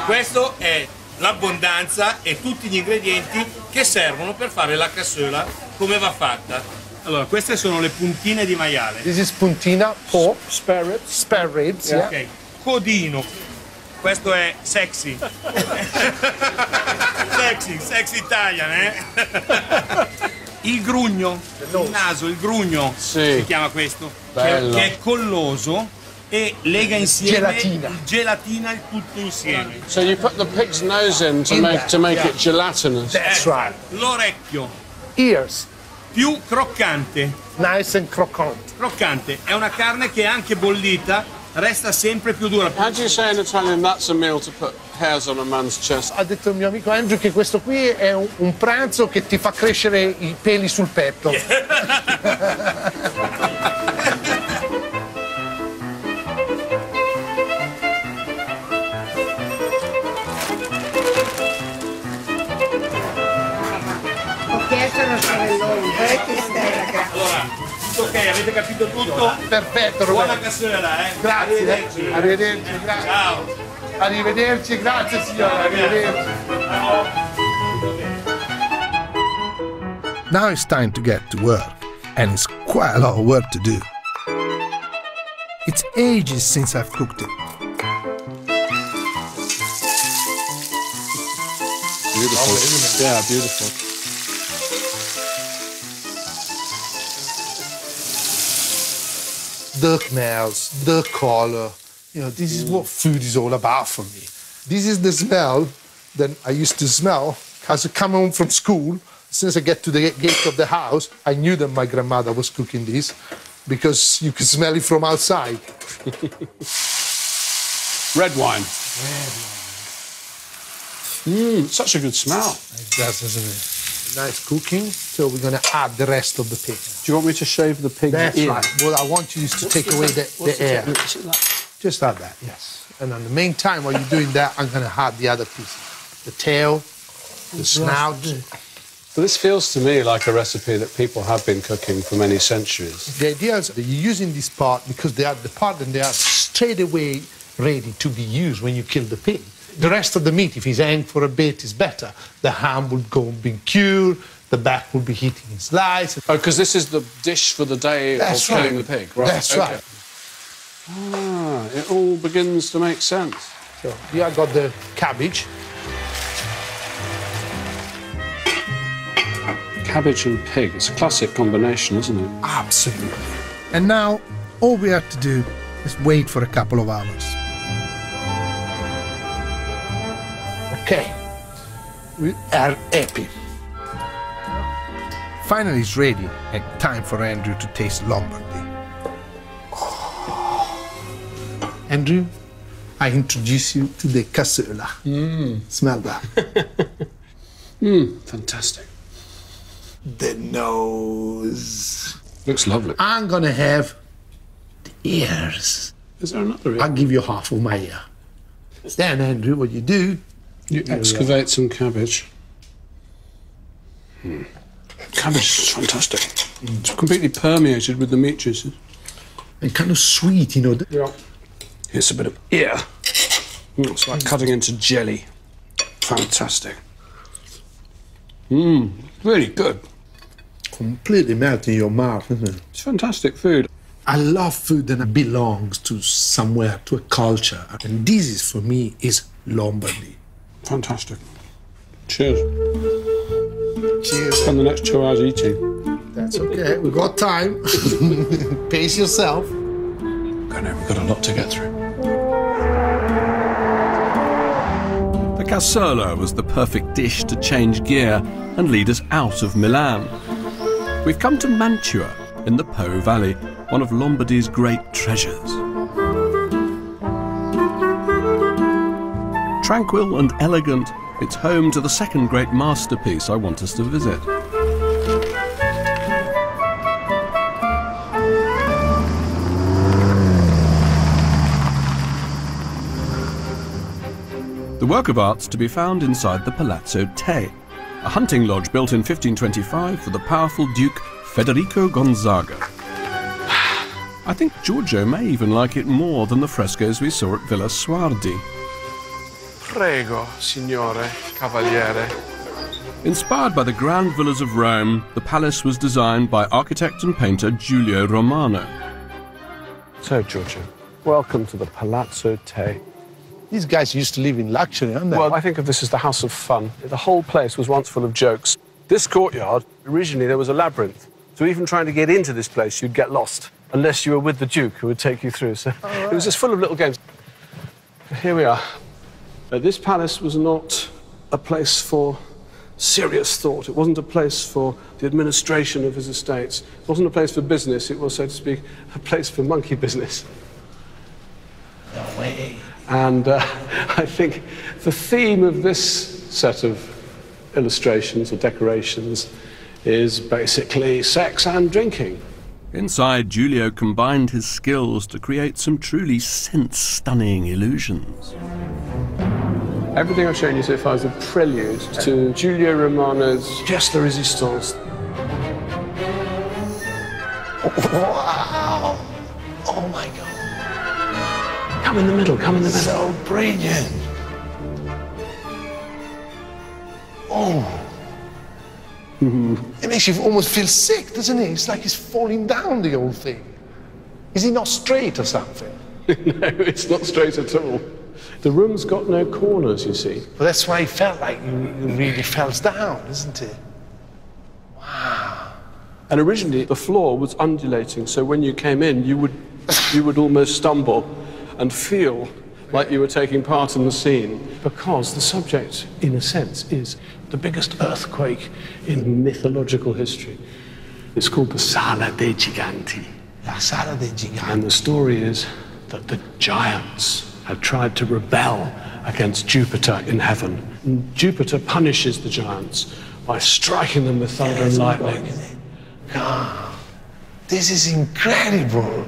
Questo è l'abbondanza e tutti gli ingredienti che servono per fare la cassola come va fatta. Allora, queste sono le puntine di maiale. This is puntina, pork, spare ribs. Spare ribs, yeah. Ok. Codino. Questo è sexy. sexy Italian, Il grugno, il naso, il grugno, sì. Si chiama questo, Bello. che è colloso e lega insieme gelatina tutto insieme. So you put the pig's nose in to make it gelatinous. That's right. L'orecchio. Ears. Più croccante. Nice and croccant. Croccante. È una carne che anche bollita resta sempre più dura. How do you say in Italian that's a meal to put hairs on a man's chest? Ha detto il mio amico Andrew che questo qui è un pranzo che ti fa crescere i peli sul petto. Allora, tutto ok, avete capito tutto? Perfetto, Roberto. Buona cassola, Grazie. Arrivederci, grazie. Ciao. Arrivederci, grazie signora, arrivederci. Now it's time to get to work, and it's quite a lot of work to do. It's ages since I've cooked it. Beautiful. Yeah, beautiful. The smells, the color. You know, this is what food is all about for me. This is the smell that I used to smell as I come home from school. As soon as I get to the gate of the house, I knew that my grandmother was cooking this. because you can smell it from outside. Red wine. Such a good smell. It does, doesn't it? Nice cooking. So we're going to add the rest of the pig. Do you want me to shave the pig's That's ear? right. What I want you is to take away the air. Just add that, yes. And in the meantime, while you're doing that, I'm going to add the other pieces. The tail, the snout. So this feels to me like a recipe that people have been cooking for many centuries. The idea is that you're using this part because they are the part and they are straight away ready to be used when you kill the pig. The rest of the meat, if it's hanged for a bit, is better. The ham will go being cured, the back will be heating in slices. Oh, because this is the dish for the day of killing the pig, right? That's right. Ah, it all begins to make sense. So here I got the cabbage. Cabbage and pig, it's a classic combination, isn't it? Absolutely. And now, all we have to do is wait for a couple of hours. Okay, we are happy. Finally, it's ready, and time for Andrew to taste Lombardy. Andrew, I introduce you to the cassola. Smell that. Fantastic. The nose. Looks lovely. I'm gonna have the ears. Is there another ear? I'll give you half of my ear. Then, Andrew, what you do? You excavate some cabbage. Cabbage is fantastic. It's completely permeated with the meat juices. And kind of sweet, you know. Yeah. Here's a bit of ear. It's like cutting into jelly. Fantastic. Really good. Completely melt in your mouth, isn't it? It's fantastic food. I love food that belongs to somewhere, to a culture. And this is, for me, is Lombardy. Fantastic. Cheers. Cheers. Spend the next 2 hours eating. That's okay, we've got time. Pace yourself. I know, we've got a lot to get through. The cassola was the perfect dish to change gear and lead us out of Milan. We've come to Mantua in the Po Valley, one of Lombardy's great treasures. Tranquil and elegant, it's home to the second great masterpiece I want us to visit. The work of art's to be found inside the Palazzo Te, a hunting lodge built in 1525 for the powerful Duke Federico Gonzaga. I think Giorgio may even like it more than the frescoes we saw at Villa Suardi. Prego, signore, cavaliere. Inspired by the grand villas of Rome, the palace was designed by architect and painter Giulio Romano. So, Giorgio, welcome to the Palazzo Te. These guys used to live in luxury, aren't they? Well, I think of this as the house of fun. The whole place was once full of jokes. This courtyard, originally there was a labyrinth. So even trying to get into this place, you'd get lost, unless you were with the Duke who would take you through. So It was just full of little games. Here we are. This palace was not a place for serious thought. It wasn't a place for the administration of his estates. It wasn't a place for business. It was, so to speak, a place for monkey business. No way. And I think the theme of this set of illustrations or decorations is basically sex and drinking. Inside, Giulio combined his skills to create some truly sense-stunning illusions. Everything I've shown you so far is a prelude to Giulio Romano's Pièce de Résistance. Wow! Oh my God. Come in the middle, come in the middle. So brilliant. Oh. It makes you almost feel sick, doesn't it? It's like he's falling down, the whole thing. Is he not straight or something? No, it's not straight at all. The room's got no corners, you see. But that's why it felt like you really fell down, isn't it? Wow. And originally, the floor was undulating, so when you came in, you would almost stumble and feel like you were taking part in the scene, because the subject, in a sense, is the biggest earthquake in mythological history. It's called the Sala dei Giganti. La Sala dei Giganti. And the story is that the giants had tried to rebel against Jupiter in heaven. And Jupiter punishes the giants by striking them with thunder and lightning. God, this is incredible.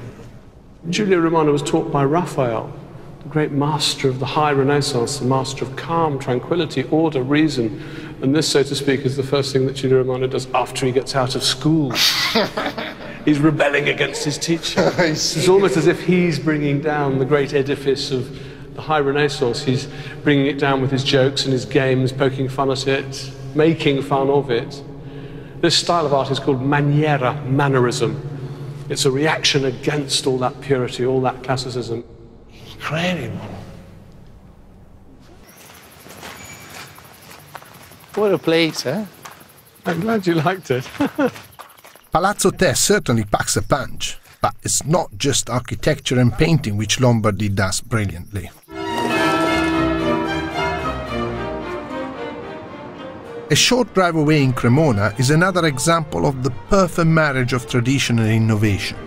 Giulio Romano was taught by Raphael, the great master of the high Renaissance, the master of calm, tranquility, order, reason. And this, so to speak, is the first thing that Giulio Romano does after he gets out of school. He's rebelling against his teacher. It's almost as if he's bringing down the great edifice of the high Renaissance. He's bringing it down with his jokes and his games, poking fun at it, making fun of it. This style of art is called maniera, mannerism. It's a reaction against all that purity, all that classicism. Incredible. What a place, eh? I'm glad you liked it. Palazzo Te certainly packs a punch, but it's not just architecture and painting which Lombardy does brilliantly. A short drive away in Cremona is another example of the perfect marriage of tradition and innovation.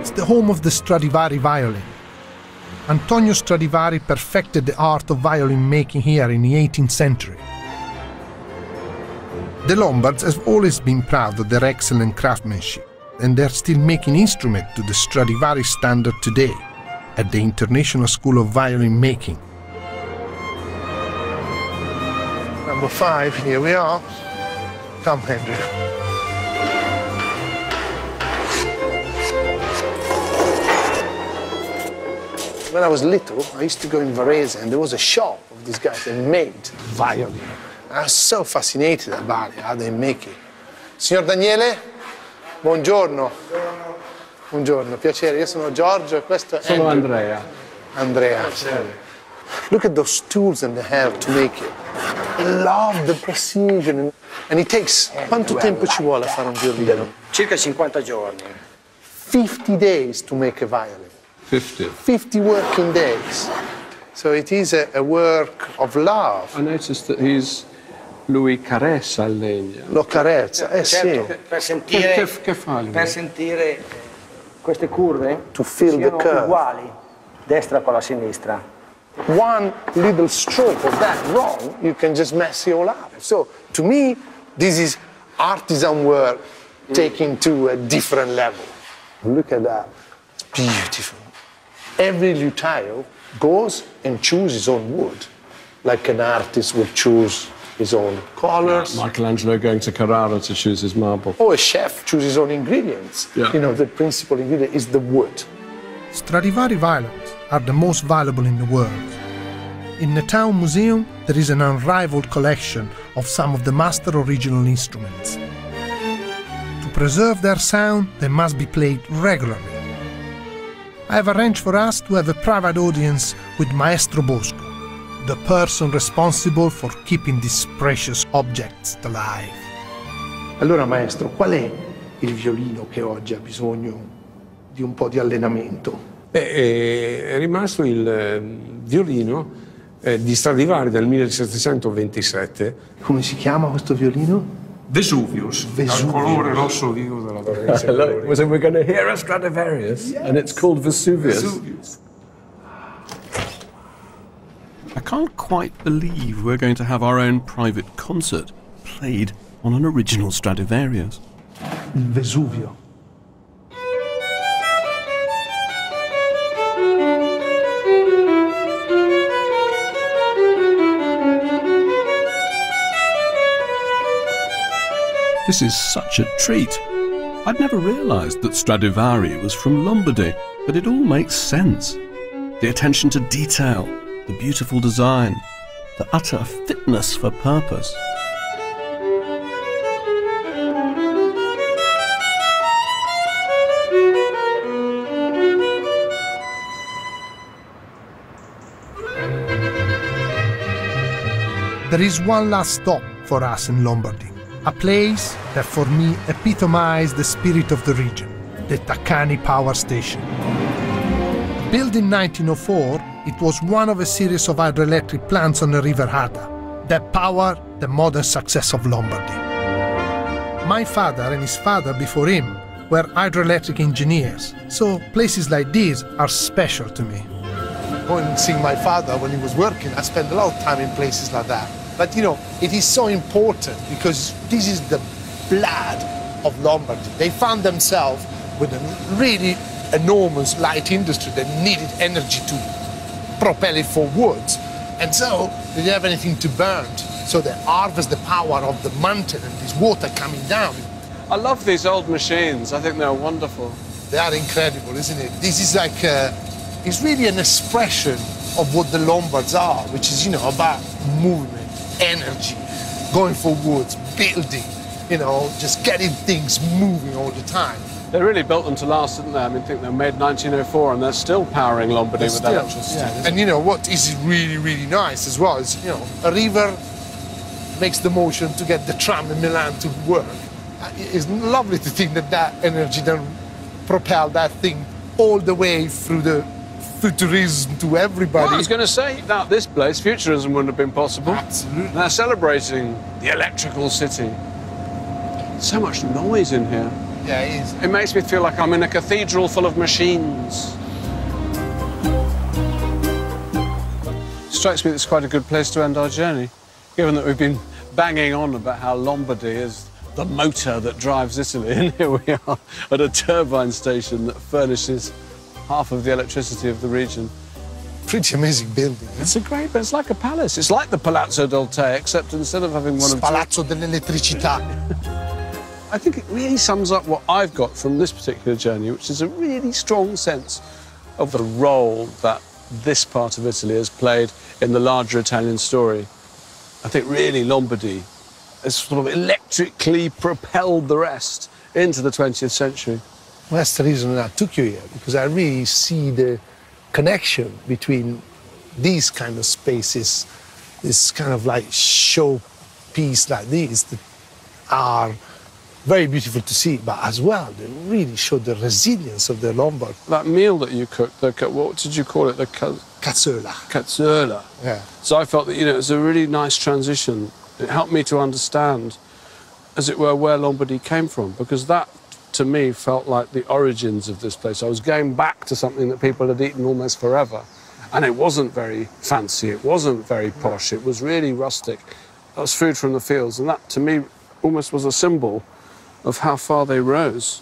It's the home of the Stradivari violin. Antonio Stradivari perfected the art of violin making here in the 18th century. The Lombards have always been proud of their excellent craftsmanship, and they're still making instruments to the Stradivari standard today at the International School of Violin Making. Number 5, here we are. Come, Henry. When I was little, I used to go in Varese and there was a shop of these guys that made violin. I was so fascinated about it, how they make it. Signor Daniele, buongiorno. Buongiorno, piacere. Io sono Giorgio e questo è Sono Andrea. Andrea. Look at those tools that they have to make it. I love the precision. And it takes... Quanto tempo ci vuole a fare un violino? Circa 50 giorni. 50 days to make a violin. 50 working days. So it is a work of love. I noticed that lui carezza il legno. Lo carezza, certo, sì. Per sentire, Che fa lui? per sentire queste curve To feel the siano curve. uguali, destra con la sinistra. One little stroke of that wrong, you can just mess it all up. So to me, this is artisan work taken to a different level. Look at that. It's beautiful. Every luthier goes and chooses his own wood, like an artist would choose his own colors. Michelangelo going to Carrara to choose his marble. Or a chef chooses his own ingredients. Yeah. You know, the principal ingredient is the wood. Stradivari violins are the most valuable in the world. In the town museum, there is an unrivaled collection of some of the master original instruments. To preserve their sound, they must be played regularly. I have arranged for us to have a private audience with Maestro Bosco, the person responsible for keeping these precious objects alive. Allora, maestro, qual è il violino che oggi ha bisogno di un po' di allenamento? È rimasto il violino di Stradivari del 1727. Come si chiama questo violino? Vesuvius, il colore rosso vivo della Varese. So we're going to hear a Stradivarius, and it's called Vesuvius. I can't quite believe we're going to have our own private concert played on an original Stradivarius. Il Vesuvio. This is such a treat. I'd never realised that Stradivari was from Lombardy, but it all makes sense. The attention to detail, the beautiful design, the utter fitness for purpose. There is one last stop for us in Lombardy. A place that for me epitomized the spirit of the region, the Taccani Power Station. Built in 1904, it was one of a series of hydroelectric plants on the River Adda that powered the modern success of Lombardy. My father and his father before him were hydroelectric engineers, so places like these are special to me. Going and seeing my father when he was working, I spent a lot of time in places like that. But you know, it is so important because this is the blood of Lombardy. They found themselves with a really enormous light industry that needed energy to propel it forwards. And so they didn't have anything to burn. So they harvest the power of the mountain and this water coming down. I love these old machines. I think they're wonderful. They are incredible, isn't it? This is like, it's really an expression of what the Lombards are, which is, you know, about movement, energy, going forwards, building, you know, just getting things moving all the time. They really built them to last, didn't they? I mean, I think they were made in 1904 and they're still powering Lombardy with electricity. Yeah. And you know, what is really, really nice as well is, you know, a river makes the motion to get the tram in Milan to work. It's lovely to think that that energy then propel that thing all the way through the futurism to everybody. Well, I was going to say, without this place, futurism wouldn't have been possible. Absolutely. They're celebrating the electrical city. So much noise in here. Yeah, it is. It makes me feel like I'm in a cathedral full of machines. Strikes me it's quite a good place to end our journey, given that we've been banging on about how Lombardy is the motor that drives Italy, and here we are at a turbine station that furnishes half of the electricity of the region. Pretty amazing building. It's a great, but it's like a palace. It's like the Palazzo del Te, except instead of having one of Palazzo dell'Elettricità. I think it really sums up what I've got from this particular journey, which is a really strong sense of the role that this part of Italy has played in the larger Italian story. I think really Lombardy has sort of electrically propelled the rest into the 20th century. Well, that's the reason I took you here, because I really see the connection between these kind of spaces, this kind of like showpiece like these that are very beautiful to see, but as well, they really show the resilience of the Lombard. That meal that you cooked, what did you call it? The cazzola. Cazzola. Yeah. So I felt that, you know, it was a really nice transition. It helped me to understand, as it were, where Lombardy came from, because that, to me, felt like the origins of this place. I was going back to something that people had eaten almost forever, and it wasn't very fancy, it wasn't very posh, it was really rustic. That was food from the fields, and that, to me, almost was a symbol of how far they rose.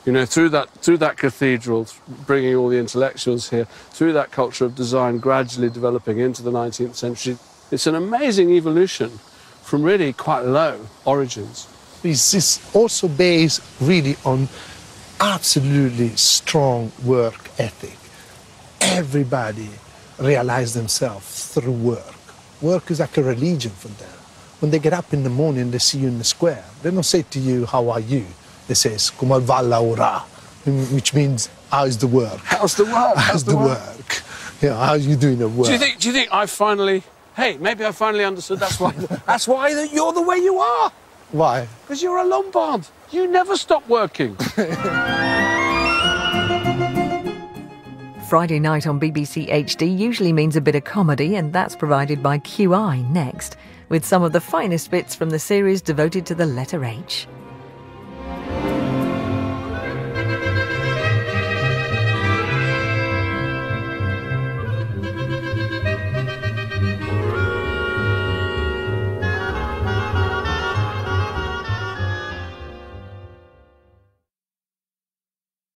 You know, through that cathedral, bringing all the intellectuals here, through that culture of design gradually developing into the 19th century. It's an amazing evolution from really quite low origins. This is also based really on absolutely strong work ethic. Everybody realized themselves through work. Work is like a religion for them. When they get up in the morning, they see you in the square. They don't say to you, how are you? They say, come va ora, which means, how is the work? How's the work? How's the work? Yeah, how are you doing at work? Do you think I finally, hey, maybe I finally understood that's why you're the way you are? Why? Because you're a Lombard. You never stop working. Friday night on BBC HD usually means a bit of comedy, and that's provided by QI next, with some of the finest bits from the series devoted to the letter H.